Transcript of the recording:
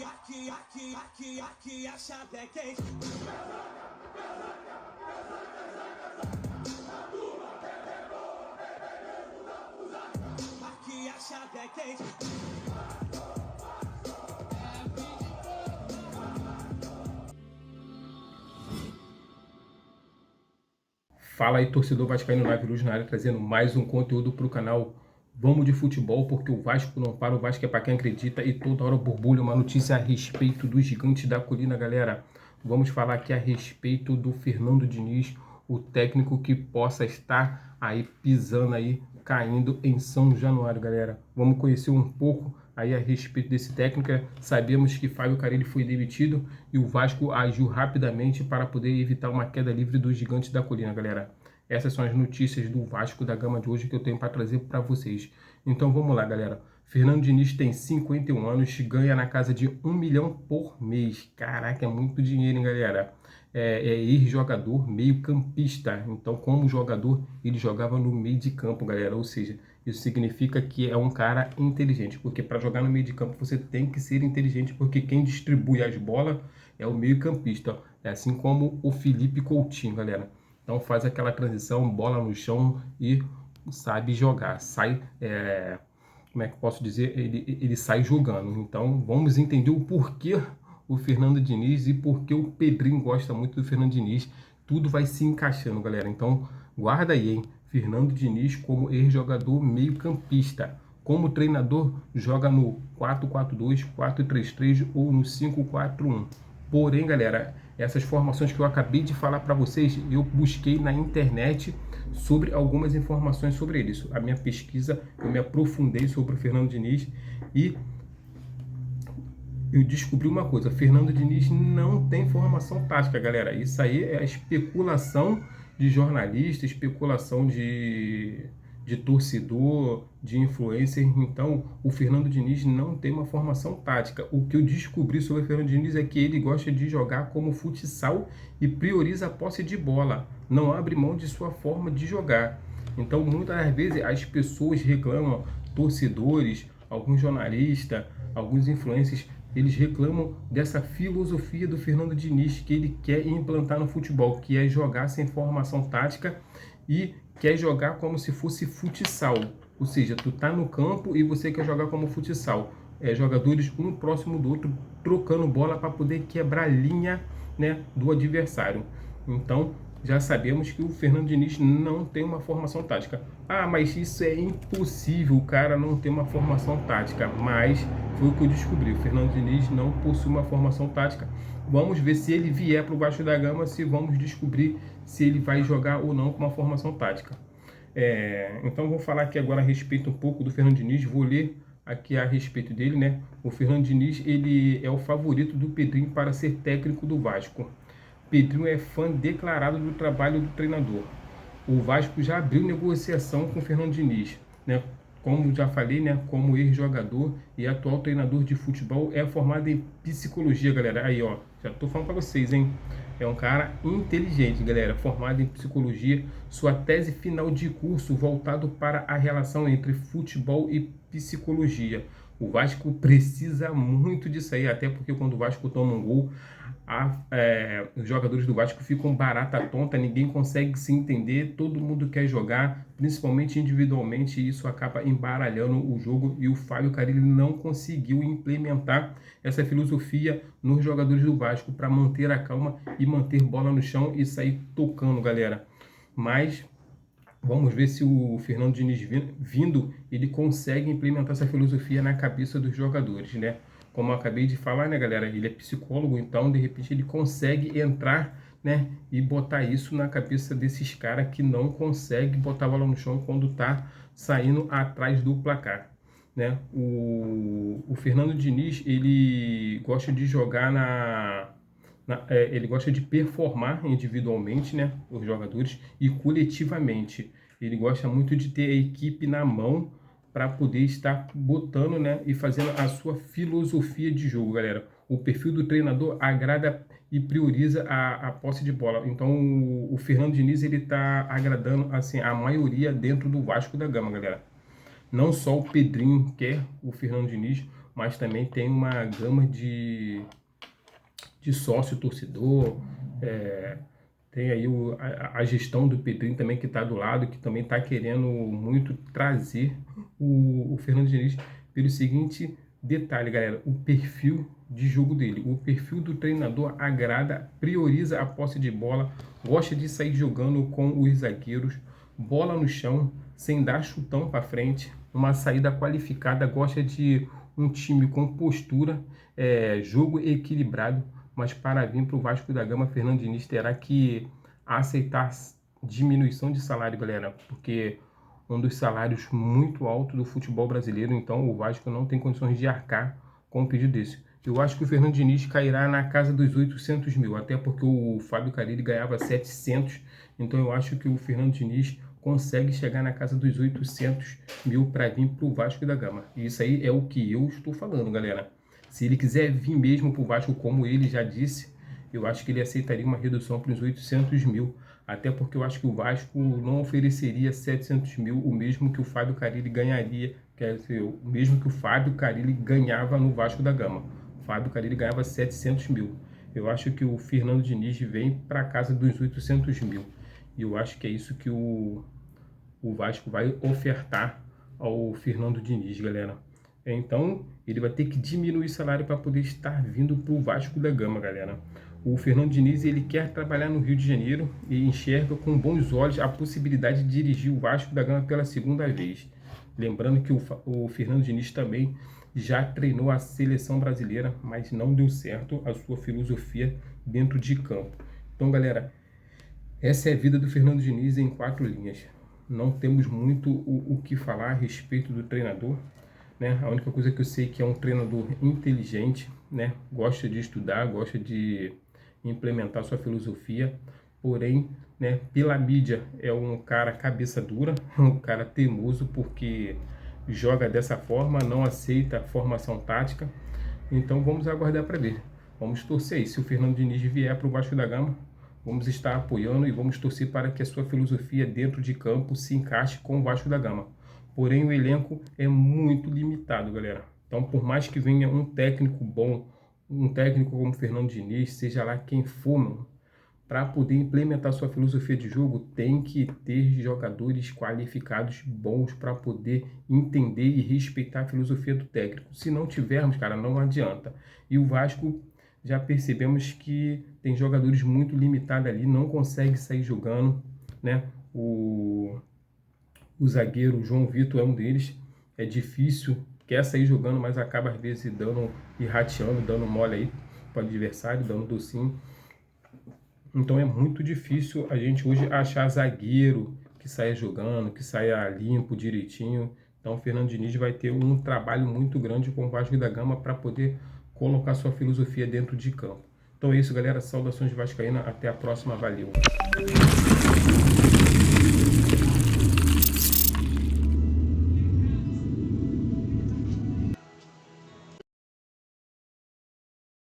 aqui a chave é quente. Aqui a chave é quente. Fala aí, torcedor vascaíno, Live Luz na área, trazendo mais um conteúdo para o canal Vamos de Futebol, porque o Vasco não para, o Vasco é para quem acredita e toda hora borbulha uma notícia a respeito dos gigantes da colina, galera. Vamos falar aqui a respeito do Fernando Diniz, o técnico que possa estar aí pisando aí, caindo em São Januário, galera. Vamos conhecer um pouco aí a respeito desse técnico. Sabemos que Fábio Carille foi demitido e o Vasco agiu rapidamente para poder evitar uma queda livre dos gigantes da colina, galera. Essas são as notícias do Vasco da Gama de hoje que eu tenho para trazer para vocês. Então vamos lá, galera. Fernando Diniz tem 51 anos, ganha na casa de 1 milhão por mês. Caraca, é muito dinheiro, hein, galera? É ex-jogador, meio campista. Então, como jogador, ele jogava no meio de campo, galera. Ou seja, isso significa que é um cara inteligente. Porque para jogar no meio de campo você tem que ser inteligente, porque quem distribui as bolas é o meio campista. É assim como o Felipe Coutinho, galera. Então faz aquela transição, bola no chão e sabe jogar. Sai, como é que eu posso dizer? Ele sai jogando. Então vamos entender o porquê o Fernando Diniz e porquê o Pedrinho gosta muito do Fernando Diniz. Tudo vai se encaixando, galera. Então guarda aí, hein? Fernando Diniz como ex-jogador meio-campista. Como treinador, joga no 4-4-2, 4-3-3 ou no 5-4-1. Porém, galera, essas formações que eu acabei de falar para vocês, eu busquei na internet sobre algumas informações sobre isso. A minha pesquisa, eu me aprofundei sobre o Fernando Diniz e eu descobri uma coisa: Fernando Diniz não tem formação tática, galera. Isso aí é a especulação de jornalista, especulação de torcedor, de influencer. Então, o Fernando Diniz não tem uma formação tática. O que eu descobri sobre o Fernando Diniz é que ele gosta de jogar como futsal e prioriza a posse de bola. Não abre mão de sua forma de jogar. Então, muitas das vezes, as pessoas reclamam, torcedores, alguns jornalistas, alguns influencers, eles reclamam dessa filosofia do Fernando Diniz que ele quer implantar no futebol, que é jogar sem formação tática e quer jogar como se fosse futsal. Ou seja, tu tá no campo e você quer jogar como futsal. Jogadores um próximo do outro, trocando bola para poder quebrar a linha, né, do adversário. Então, já sabemos que o Fernando Diniz não tem uma formação tática. Ah, mas isso é impossível, o cara não ter uma formação tática. Mas foi o que eu descobri: o Fernando Diniz não possui uma formação tática. Vamos ver se ele vier para o Vasco da Gama, se vamos descobrir se ele vai jogar ou não com uma formação tática. Então vou falar aqui agora a respeito um pouco do Fernando Diniz, vou ler aqui a respeito dele, né? O Fernando Diniz, ele é o favorito do Pedrinho para ser técnico do Vasco. Pedrinho é fã declarado do trabalho do treinador. O Vasco já abriu negociação com o Fernando Diniz, né? Como já falei, né? Como ex-jogador e atual treinador de futebol, é formado em psicologia, galera. Aí, ó, já tô falando para vocês, hein? É um cara inteligente, galera, formado em psicologia. Sua tese final de curso voltado para a relação entre futebol e psicologia. O Vasco precisa muito disso aí, até porque quando o Vasco toma um gol, os jogadores do Vasco ficam barata tonta, ninguém consegue se entender, todo mundo quer jogar, principalmente individualmente, e isso acaba embaralhando o jogo, e o Fábio Carille não conseguiu implementar essa filosofia nos jogadores do Vasco para manter a calma e manter bola no chão e sair tocando, galera. Mas vamos ver se o Fernando Diniz vindo, ele consegue implementar essa filosofia na cabeça dos jogadores, né? Como eu acabei de falar, né, galera? Ele é psicólogo, então, de repente, ele consegue entrar, né, e botar isso na cabeça desses caras que não conseguem botar a bola no chão quando tá saindo atrás do placar, né? O Fernando Diniz, ele gosta de jogar ele gosta de performar individualmente, né, os jogadores, e coletivamente. Ele gosta muito de ter a equipe na mão para poder estar botando, né, e fazendo a sua filosofia de jogo, galera. O perfil do treinador agrada e prioriza a posse de bola. Então o Fernando Diniz, ele está agradando assim a maioria dentro do Vasco da Gama, galera. Não só o Pedrinho quer o Fernando Diniz, mas também tem uma gama de sócio torcedor, tem aí a gestão do Pedrinho também que está do lado, que também está querendo muito trazer o Fernando Diniz pelo seguinte detalhe, galera: o perfil de jogo dele, o perfil do treinador agrada, prioriza a posse de bola, gosta de sair jogando com os zagueiros, bola no chão, sem dar chutão para frente, uma saída qualificada, gosta de um time com postura, jogo equilibrado. Mas para vir para o Vasco da Gama, Fernando Diniz terá que aceitar diminuição de salário, galera, porque um dos salários muito altos do futebol brasileiro, então o Vasco não tem condições de arcar com um pedido desse. Eu acho que o Fernando Diniz cairá na casa dos 800 mil, até porque o Fábio Carille ganhava 700, então eu acho que o Fernando Diniz consegue chegar na casa dos 800 mil para vir para o Vasco da Gama. E isso aí é o que eu estou falando, galera. Se ele quiser vir mesmo para o Vasco, como ele já disse, eu acho que ele aceitaria uma redução para os 800 mil. Até porque eu acho que o Vasco não ofereceria 700 mil, o mesmo que o Fábio Carille ganharia, quer dizer, o mesmo que o Fábio Carille ganhava no Vasco da Gama. O Fábio Carille ganhava 700 mil. Eu acho que o Fernando Diniz vem para casa dos 800 mil. E eu acho que é isso que o Vasco vai ofertar ao Fernando Diniz, galera. Então, ele vai ter que diminuir o salário para poder estar vindo para o Vasco da Gama, galera. O Fernando Diniz, ele quer trabalhar no Rio de Janeiro e enxerga com bons olhos a possibilidade de dirigir o Vasco da Gama pela segunda vez. Lembrando que o Fernando Diniz também já treinou a seleção brasileira, mas não deu certo a sua filosofia dentro de campo. Então, galera, essa é a vida do Fernando Diniz em 4 linhas. Não temos muito o que falar a respeito do treinador, né? A única coisa que eu sei é que é um treinador inteligente, né? Gosta de estudar, gosta de implementar sua filosofia, porém, né, pela mídia é um cara cabeça dura, um cara teimoso, porque joga dessa forma, não aceita a formação tática. Então vamos aguardar para ver. Vamos torcer aí. Se o Fernando Diniz vier para o Vasco da Gama, vamos estar apoiando e vamos torcer para que a sua filosofia dentro de campo se encaixe com o Vasco da Gama. Porém, o elenco é muito limitado, galera. Então, por mais que venha um técnico bom, um técnico como Fernando Diniz, seja lá quem for, para poder implementar sua filosofia de jogo, tem que ter jogadores qualificados bons para poder entender e respeitar a filosofia do técnico. Se não tivermos, cara, não adianta. E o Vasco, já percebemos que tem jogadores muito limitados ali, não consegue sair jogando, né? O zagueiro João Vitor é um deles, é difícil, quer sair jogando, mas acaba às vezes dando e rateando, dando mole aí para o adversário, dando docinho. Então é muito difícil a gente hoje achar zagueiro que saia jogando, que saia limpo, direitinho. Então o Fernando Diniz vai ter um trabalho muito grande com o Vasco da Gama para poder colocar sua filosofia dentro de campo. Então é isso, galera. Saudações vascaínas. Até a próxima. Valeu.